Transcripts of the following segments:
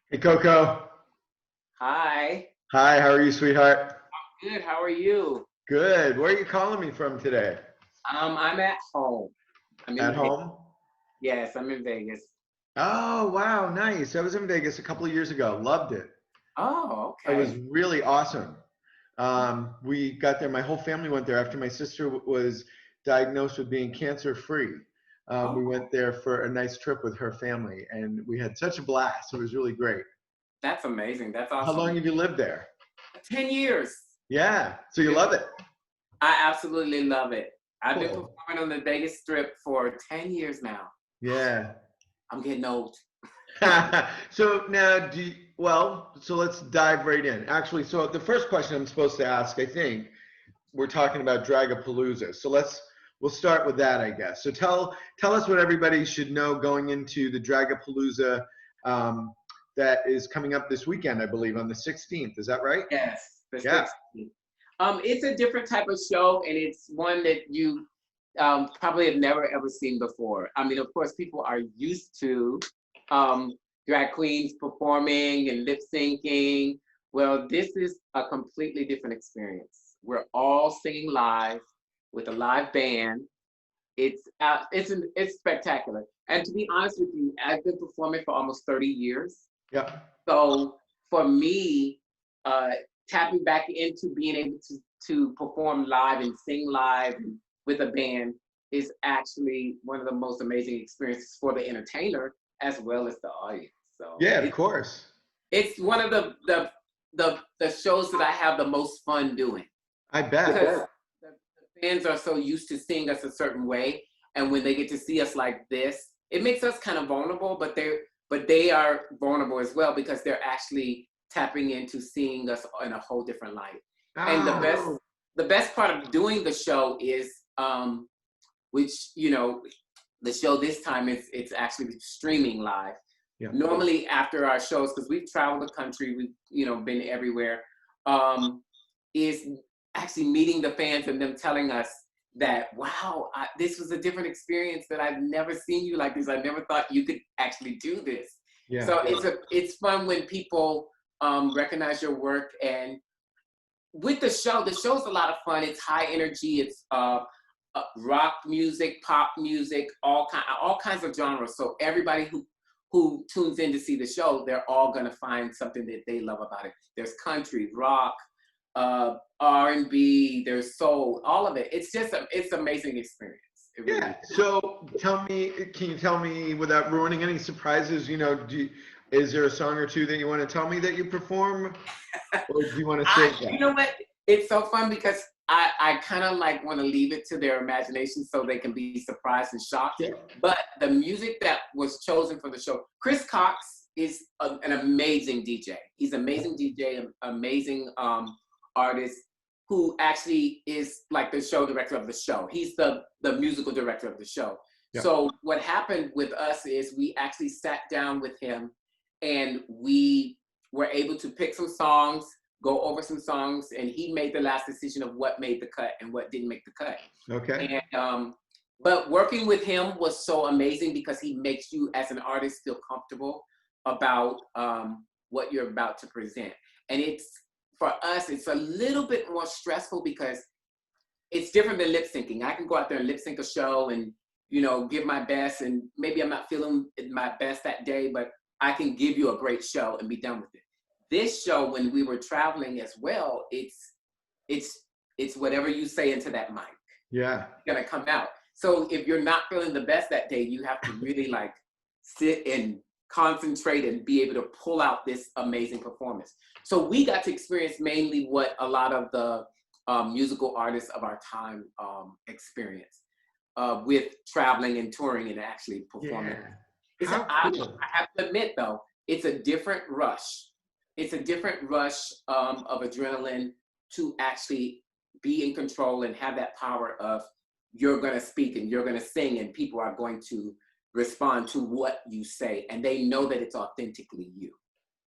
Hey Coco. Hi. Hi, how are you, sweetheart? Good. How are you? Good. Where are you calling me from today? I'm at home. I'm At in Vegas. home? Yes, I'm in Vegas. Oh, wow, nice. I was in Vegas a couple of years ago. Loved it. Oh, It was okay. really awesome. We got there, my whole family went there after my sister was diagnosed with being cancer free. We Oh, went there for a nice trip with her family and we had such a blast. It was really great. that's amazing. That's How long awesome. have you lived there? 10 years. Yeah, so you Been love it. I absolutely love it. I've been Cool. performing on the Vegas Strip for 10 years now. Yeah. I'm getting old. So now, so let's dive right in. Actually, so the first question I'm supposed to ask, I think, we're talking about Dragapalooza. So we'll start with that, I guess. So tell us what everybody should know going into the Dragapalooza um, that is coming up this weekend, I believe, on the 16th. Is that right? Yes, the Yeah. 16th. It's a different type of show, and it's one that you probably have never ever seen before. I mean, of course, people are used to um, drag queens performing and lip syncing. Well, this is a completely different experience. We're all singing live with a live band. It's spectacular. And to be honest with you, I've been performing for almost 30 years. Yeah. So for me, uh, tapping back into being able to perform live and sing live with a band is actually one of the most amazing experiences for the entertainer as well as the audience. So Yeah, of course. it's one of the shows that I have the most fun doing I bet. because the fans are so used to seeing us a certain way, and when they get to see us like this, it makes us kind of vulnerable. But they are vulnerable as well because they're actually tapping into seeing us in a whole different light. And Oh, the best part of doing the show is, which the show this time is it's actually streaming live. yeah. Normally after our shows, because we've traveled the country, we've been everywhere. Um, is actually meeting the fans and them telling us that, wow, this was a different experience, that I've never seen you like this. I never thought you could actually do this. Yeah. So it's fun when people recognize your work. And with the show's a lot of fun. It's high energy. It's rock music, pop music, all kinds of genres. So everybody who tunes in to see the show, they're all gonna find something that they love about it. There's country, rock, R&B, there's soul, all of it. It's an amazing experience. It really Yeah. is. So can you tell me without ruining any surprises, is there a song or two that you want to tell me that you perform, or do you want to save You that? know what? It's so fun because I kind of like want to leave it to their imagination so they can be surprised and shocked. Sure. But the music that was chosen for the show, Chris Cox is an amazing DJ. He's an amazing DJ, an amazing artist who actually is like the show director of the show. He's the musical director of the show. Yeah. So what happened with us is we actually sat down with him and we were able to pick some songs, go over some songs, and he made the last decision of what made the cut and what didn't make the cut. Okay. And but working with him was so amazing because he makes you as an artist feel comfortable about what you're about to present. And for us, it's a little bit more stressful because it's different than lip syncing. I can go out there and lip sync a show and give my best, and maybe I'm not feeling my best that day, but I can give you a great show and be done with it. This show, when we were traveling as well, it's whatever you say into that mic, Yeah. it's gonna come out. So if you're not feeling the best that day, you have to really like sit and concentrate and be able to pull out this amazing performance. So we got to experience mainly what a lot of the musical artists of our time experience with traveling and touring and actually performing. Yeah. It's How I cool. have to admit though, it's a different rush. It's a different rush of adrenaline to actually be in control and have that power of you're going to speak and you're going to sing and people are going to respond to what you say and they know that it's authentically you.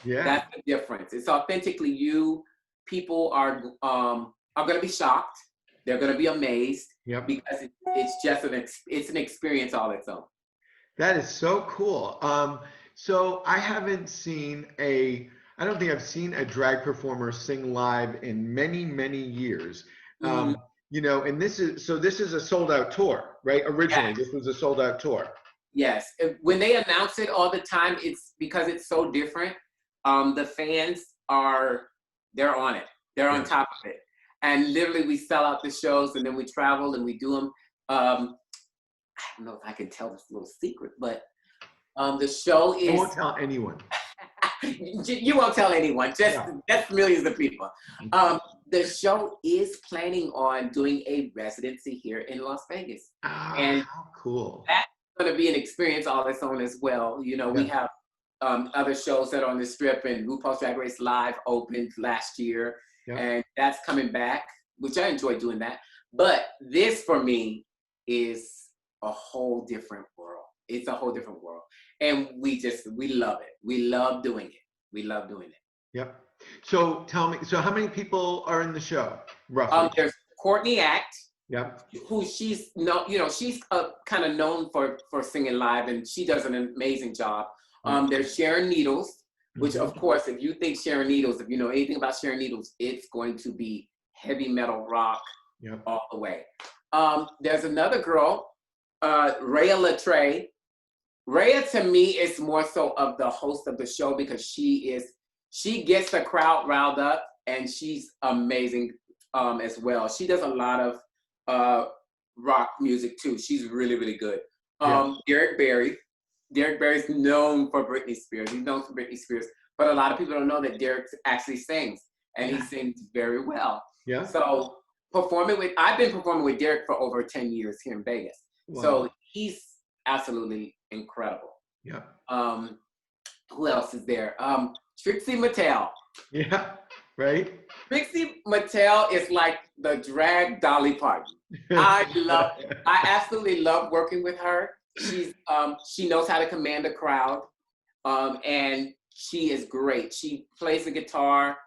Yeah. That's the difference. It's authentically you. People are going to be shocked. They're going to be amazed Yep. because it's just it's an experience all its own. That is so cool. So I haven't seen I don't think I've seen a drag performer sing live in many, many years. Mm, You know, and this is a sold out tour, right? yeah. Originally, this was a sold out tour. Yes. When they announce it all the time, it's because it's so different. The fans they're on it. They're on Yeah. top of it. And literally we sell out the shows and then we travel and we do them. I don't know if I can tell this little secret, but the show I is, won't tell anyone. you won't tell anyone, Yeah. just millions of people. The show is planning on doing a residency here in Las Vegas. Ah, And how cool. that's going to be an experience all its own as well. You know, we Yeah. have other shows that are on the strip, and RuPaul's Drag Race Live opened last year, Yeah. and that's coming back, which I enjoy doing that. But this for me is a whole different world. It's a whole different world. And we love it. We love doing it. We love doing it. Yep. So tell me, so how many people are in the show, roughly? There's Courtney Act, Yep. who she's she's kind of known for singing live, and she does an amazing job. There's Sharon Needles, which of course, if you think Sharon Needles, if you know anything about Sharon Needles, it's going to be heavy metal rock all the way. There's another girl, Rhea Latre. Rhea to me is more so of the host of the show because she gets the crowd riled up, and she's amazing as well. She does a lot of rock music too. She's really, really good. Derek Barry's known for Britney Spears. He's known for Britney Spears, but a lot of people don't know that Derek actually sings, and he sings very well. Yeah. So I've been performing with Derek for over 10 years here in Vegas. Wow. So he's absolutely incredible. Yeah. Who else is there? Trixie Mattel. Yeah. Right. Trixie Mattel is like the drag Dolly Parton. I absolutely love working with her. She knows how to command a crowd, and she is great. She plays the guitar,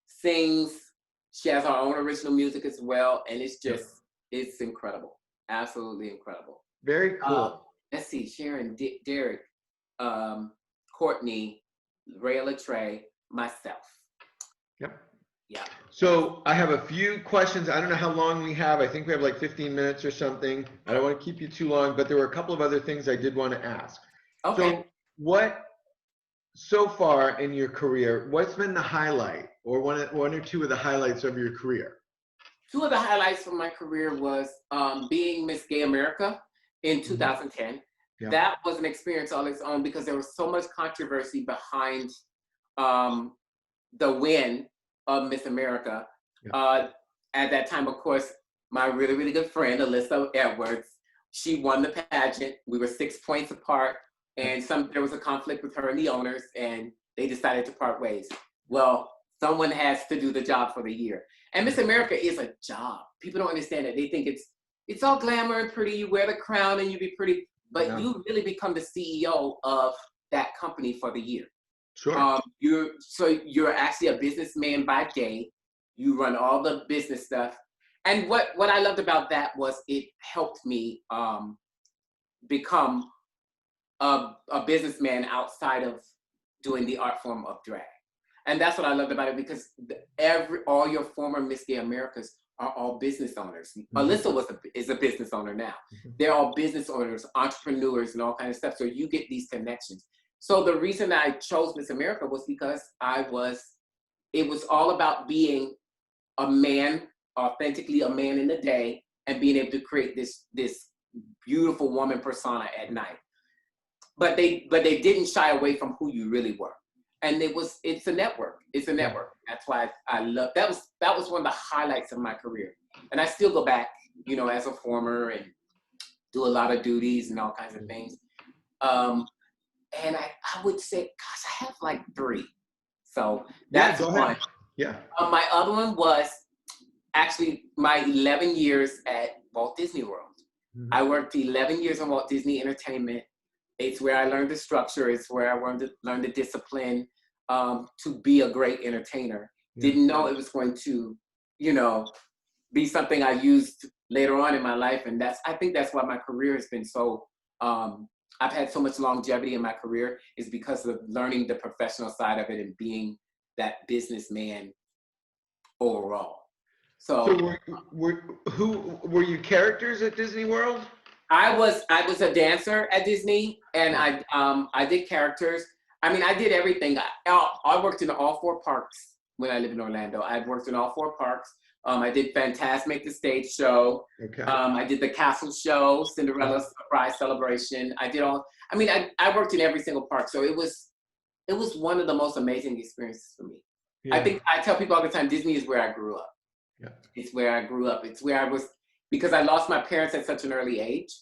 sings. She has her own original music as well, and it's incredible. Absolutely incredible. Very cool. Let's see, Sharon, Derek, Courtney, Rhea Latre, myself. Yep. Yeah. So I have a few questions. I don't know how long we have. I think we have like 15 minutes or something. I don't want to keep you too long, but there were a couple of other things I did want to ask. Okay. So so far in your career, what's been the highlight or one or two of the highlights of your career? Two of the highlights from my career was being Miss Gay America in 2010. Yeah. That was an experience all its own because there was so much controversy behind the win of Miss America. Yeah. At that time, of course, my really, really good friend, Alyssa Edwards, she won the pageant. We were 6 points apart, and there was a conflict with her and the owners, and they decided to part ways. Well, someone has to do the job for the year. And Miss America is a job. People don't understand it. They think it's all glamour and pretty. You wear the crown and you be pretty, but you really become the CEO of that company for the year. Sure. You're actually a businessman by day. You run all the business stuff. And what I loved about that was it helped me become a businessman outside of doing the art form of drag. And that's what I loved about it because all your former Miss Gay Americas are all business owners. Alyssa is a business owner now. They're all business owners, entrepreneurs, and all kinds of stuff. So you get these connections. So the reason I chose Miss America was because it was all about being a man, authentically a man in the day, and being able to create this beautiful woman persona at night. But they didn't shy away from who you really were. And it's a network. It's a network. That's why I love that was one of the highlights of my career. And I still go back, as a former and do a lot of duties and all kinds of things. And I would say, gosh, I have like 3. So that's one. Yeah. My other one was actually my 11 years at Walt Disney World. I worked 11 years in Walt Disney Entertainment. It's where I learned the structure. It's where I learned the discipline to be a great entertainer. Didn't know it was going to, be something I used later on in my life. And I think that's why my career has been so I've had so much longevity in my career is because of learning the professional side of it and being that businessman overall. So So were you characters at Disney World? I was a dancer at Disney, and I did characters. I mean, I did everything. I worked in all 4 parks when I lived in Orlando. I worked in all 4 parks. I did Fantasmic, the stage show. Okay. I did the castle show, Cinderella Surprise Celebration. I did all. I mean, I worked in every single park, so it was one of the most amazing experiences for me. Yeah. I think I tell people all the time, Disney is where I grew up. Yeah. It's where I grew up. It's where I was, because I lost my parents at such an early age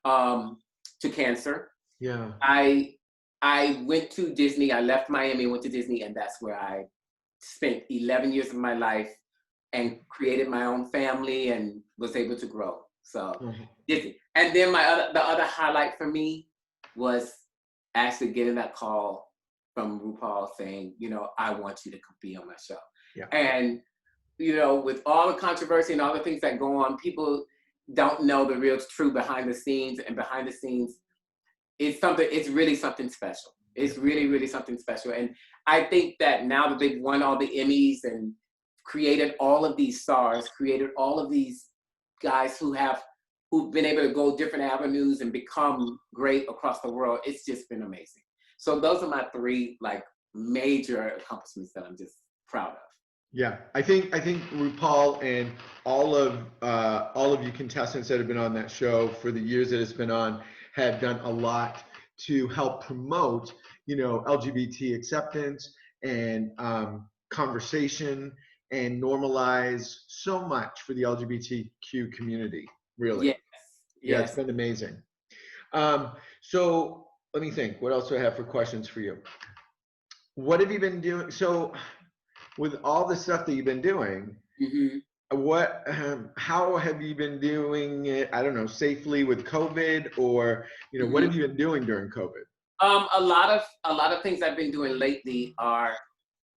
to cancer. Yeah. I went to Disney. I left Miami, went to Disney, and that's where I spent 11 years of my life and created my own family and was able to grow. So Disney. And then the other highlight for me was actually getting that call from RuPaul saying, you know, I want you to be on my show. Yeah. And, you know, with all the controversy and all the things that go on, people don't know the real truth behind the scenes, and behind the scenes, it's really something special. It's really, really something special. And I think that now that they've won all the Emmys and created all of these stars, created all of these guys who've been able to go different avenues and become great across the world, it's just been amazing. So those are my 3 like major accomplishments that I'm just proud of. Yeah, I think RuPaul and all of you contestants that have been on that show for the years that it's been on have done a lot to help promote, you know, LGBT acceptance and conversation and normalize so much for the LGBTQ community. Really. Yes. Yeah, it's been amazing. So let me think. What else do I have for questions for you? What have you been doing? So with all the stuff that you've been doing, how have you been doing it? I don't know, safely with COVID, or you know, what have you been doing during COVID? A lot of things I've been doing lately are,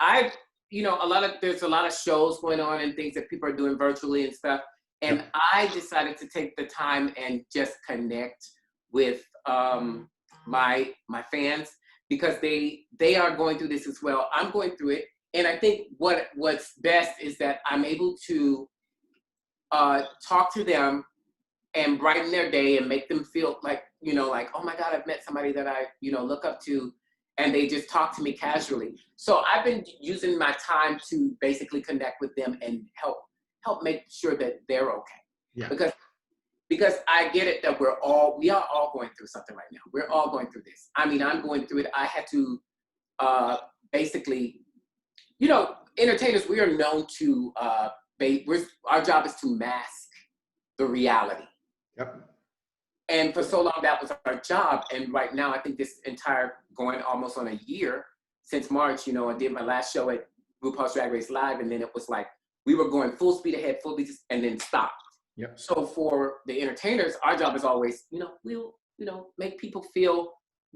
there's a lot of shows going on and things that people are doing virtually and stuff. And I decided to take the time and just connect with my fans, because they are going through this as well. I'm going through it. And I think what's best is that I'm able to talk to them and brighten their day and make them feel like, you know, like, oh my God, I've met somebody that I, you know, look up to, and they just talk to me casually. So I've been using my time to basically connect with them and help make sure that they're okay. Yeah. Because I get it that we are all going through something right now. We're all going through this. I mean, I'm going through it. I had to basically, you know, entertainers, we are known to, our job is to mask the reality. Yep. And for so long, that was our job. And right now, I think this entire, going almost on a year since March, you know, I did my last show at RuPaul's Drag Race Live, and then it was like, we were going full speed ahead, and then stopped. Yep. So for the entertainers, our job is always, you know, we'll, you know, make people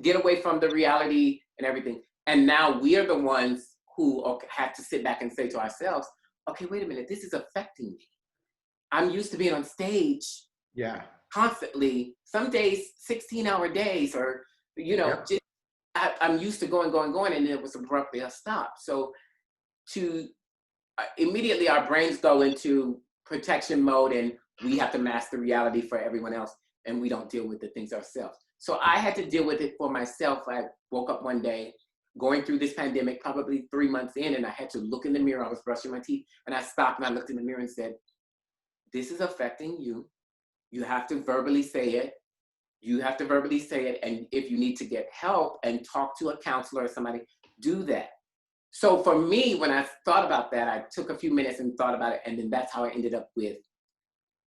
get away from the reality and everything. And now we are the ones who have to sit back and say to ourselves, okay, wait a minute, this is affecting me. I'm used to being on stage. Yeah. Constantly, some days, 16-hour days, or, you know, I'm used to going, and then it was abruptly a stop. So immediately our brains go into protection mode, and we have to mask the reality for everyone else, and we don't deal with the things ourselves. So I had to deal with it for myself. I woke up one day going through this pandemic, probably 3 months in, and I had to look in the mirror. I was brushing my teeth, and I stopped and I looked in the mirror and said, this is affecting you. You have to verbally say it. And if you need to get help and talk to a counselor or somebody, do that. So for me, when I thought about that, I took a few minutes and thought about it. And then that's how I ended up with,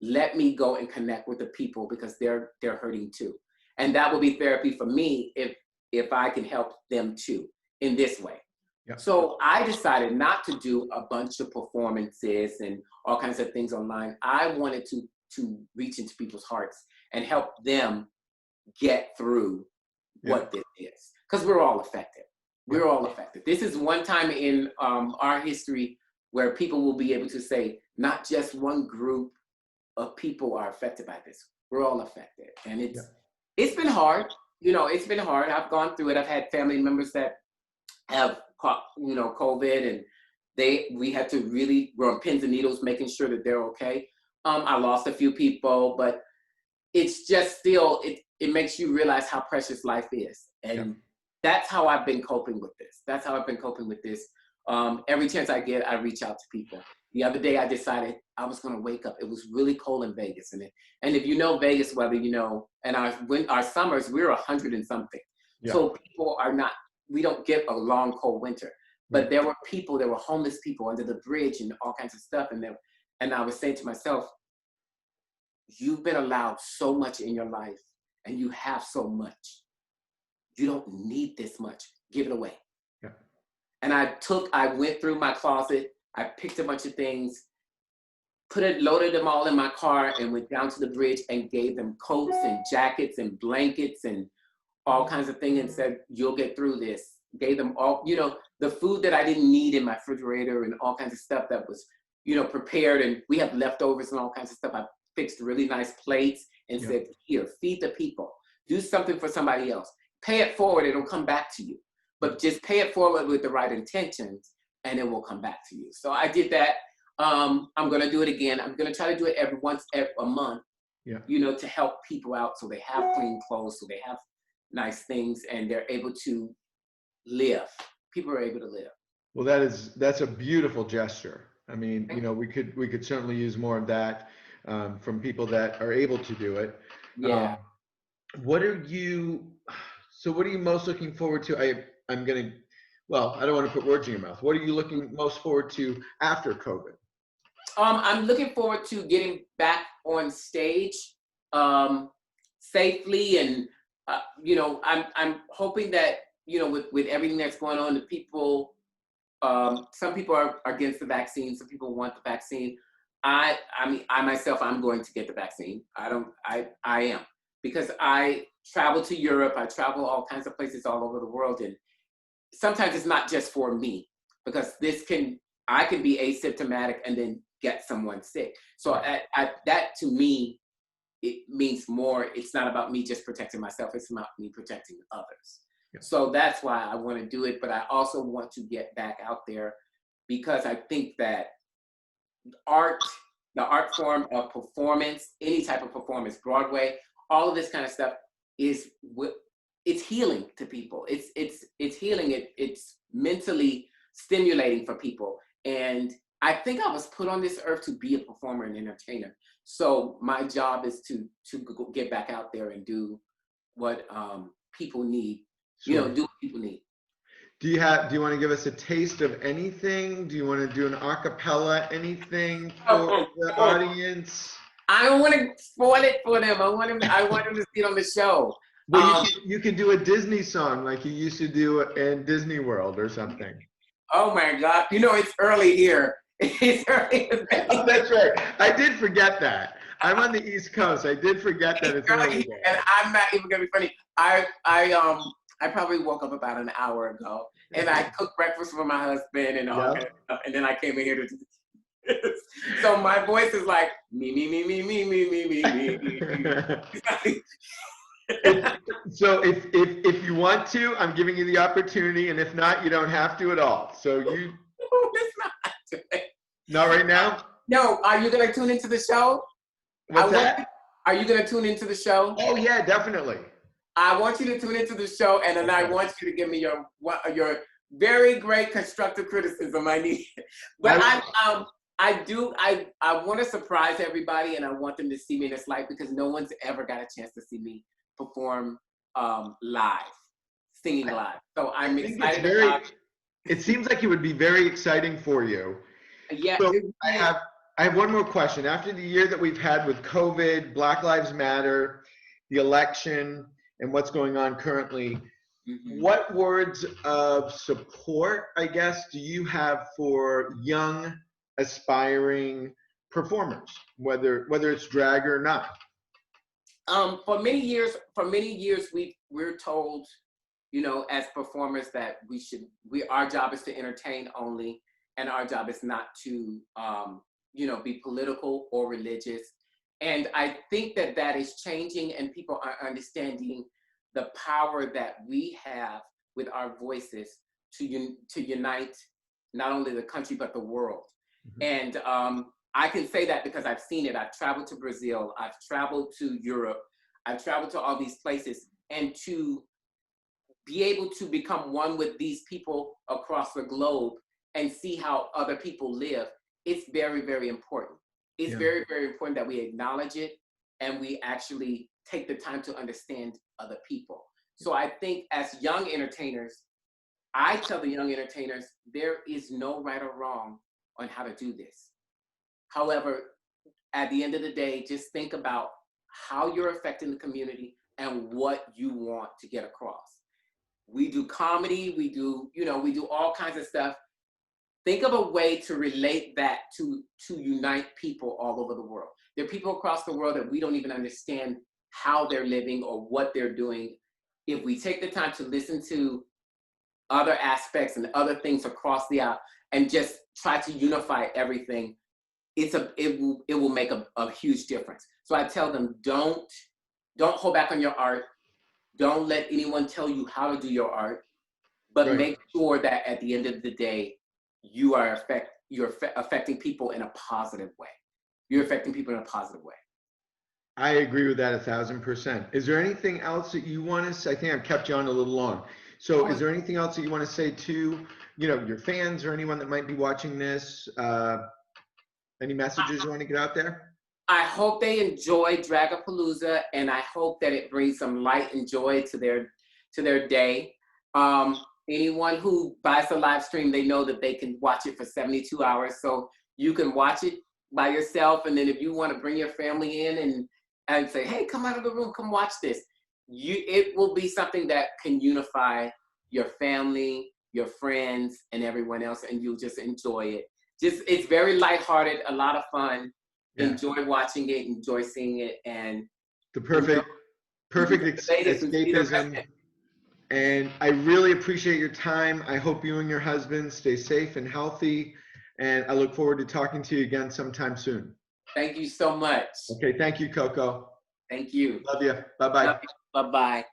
let me go and connect with the people, because they're hurting too. And that will be therapy for me if I can help them too in this way. Yeah. So I decided not to do a bunch of performances and all kinds of things online. I wanted to reach into people's hearts and help them get through what this is, because we're all affected. We're all affected. This is one time in our history where people will be able to say, not just one group of people are affected by this. We're all affected. And it's been hard. you know, it's been hard. I've gone through it. I've had family members that have caught, you know, COVID, and we had to really run pins and needles, making sure that they're okay. I lost a few people, but it's just still, it makes you realize how precious life is. And that's how I've been coping with this. That's how I've been coping with this. Every chance I get, I reach out to people. The other day I decided I was gonna wake up. It was really cold in Vegas. And if you know Vegas weather, you know, and our summers, we're 100 and something. Yeah. So people are not, we don't get a long, cold winter. But there were homeless people under the bridge and all kinds of stuff. And I was saying to myself, you've been allowed so much in your life and you have so much. You don't need this much. Give it away. Yeah. And I went through my closet, I picked a bunch of things, loaded them all in my car, and went down to the bridge and gave them coats and jackets and blankets and all kinds of things, and said, you'll get through this. Gave them all, you know, the food that I didn't need in my refrigerator and all kinds of stuff that was, you know, prepared, and we have leftovers and all kinds of stuff. I fixed really nice plates and said, here, feed the people. Do something for somebody else. Pay it forward, it'll come back to you. But just pay it forward with the right intentions and it will come back to you. So I did that. I'm gonna do it again. I'm gonna try to do it every a month, you know, to help people out so they have clean clothes, so they have nice things, and they're able to live. People are able to live. Well, that's a beautiful gesture. I mean, you know, we could certainly use more of that from people that are able to do it. Yeah. What are you most looking forward to? I don't want to put words in your mouth. What are you looking most forward to after COVID? I'm looking forward to getting back on stage safely, and you know, I'm hoping that, you know, with everything that's going on, the people, some people are against the vaccine, some people want the vaccine. I mean, I myself, I'm going to get the vaccine. I am, because I travel to Europe, I travel all kinds of places all over the world, and sometimes it's not just for me, because I can be asymptomatic and then get someone sick. So that to me, it means more. It's not about me just protecting myself, it's about me protecting others. So that's why I want to do it. But I also want to get back out there, because I think that the art form of performance, any type of performance, Broadway, all of this kind of stuff it's healing to people. It's healing. It's mentally stimulating for people. And I think I was put on this earth to be a performer and entertainer. So my job is to get back out there and do what people need. Sure. You know, do what people need. Do you want to give us a taste of anything? Do you want to do an a cappella anything for the audience? I don't want to spoil it for them. I want them to see it on the show. Well, you can do a Disney song like you used to do in Disney World or something. Oh my God! You know, it's early here. It's early. Oh, that's right. I did forget that. I'm on the East Coast. I did forget that it's early there. And I'm not even gonna be funny. I probably woke up about an hour ago, and I cooked breakfast for my husband and all that stuff, and then I came in here to do this. So my voice is like me. So if you want to, I'm giving you the opportunity, and if not, you don't have to at all. So you. It's not. Not right now? No. Are you gonna tune into the show? What's that? Are you gonna tune into the show? Oh yeah, definitely. I want you to tune into the show, and then I want you to give me your very great constructive criticism. I need, but I want to surprise everybody, and I want them to see me in this light, because no one's ever got a chance to see me perform live, singing live. So I'm excited. It seems like it would be very exciting for you. Yeah. So I have one more question. After the year that we've had with COVID, Black Lives Matter, the election, and what's going on currently, what words of support, I guess, do you have for young, aspiring performers, whether it's drag or not? For many years, we're told, you know, as performers, that our job is to entertain only, and our job is not to, you know, be political or religious. And I think that is changing, and people are understanding the power that we have with our voices to unite not only the country, but the world. And I can say that because I've seen it. I've traveled to Brazil, I've traveled to Europe, I've traveled to all these places, and to be able to become one with these people across the globe and see how other people live, it's very, very important. It's very, very important that we acknowledge it and we actually take the time to understand other people. So I think as young entertainers, I tell the young entertainers, there is no right or wrong on how to do this. However, at the end of the day, just think about how you're affecting the community and what you want to get across. We do comedy, we do all kinds of stuff. Think of a way to relate that to unite people all over the world. There are people across the world that we don't even understand how they're living or what they're doing. If we take the time to listen to other aspects and other things across the aisle and just try to unify everything, it will make a huge difference. So I tell them, don't hold back on your art. Don't let anyone tell you how to do your art, but make sure that at the end of the day, you're affecting people in a positive way. You're affecting people in a positive way. I agree with that 1,000%. Is there anything else that you want to say? I think I've kept you on a little long. So is there anything else that you want to say to, your fans or anyone that might be watching this? Any messages you want to get out there? I hope they enjoy Dragapalooza, and I hope that it brings some light and joy to their day. Anyone who buys the live stream, they know that they can watch it for 72 hours. So you can watch it by yourself, and then if you want to bring your family in and say, hey, come out of the room, come watch this. It will be something that can unify your family, your friends, and everyone else, and you'll just enjoy it. It's very lighthearted, a lot of fun. Yeah. Enjoy watching it, enjoy seeing it, and the perfect escapism. And I really appreciate your time. I hope you and your husband stay safe and healthy, and I look forward to talking to you again sometime soon. Thank you so much. Okay, thank you, Coco. Thank you. Love you. Bye-bye. Bye-bye.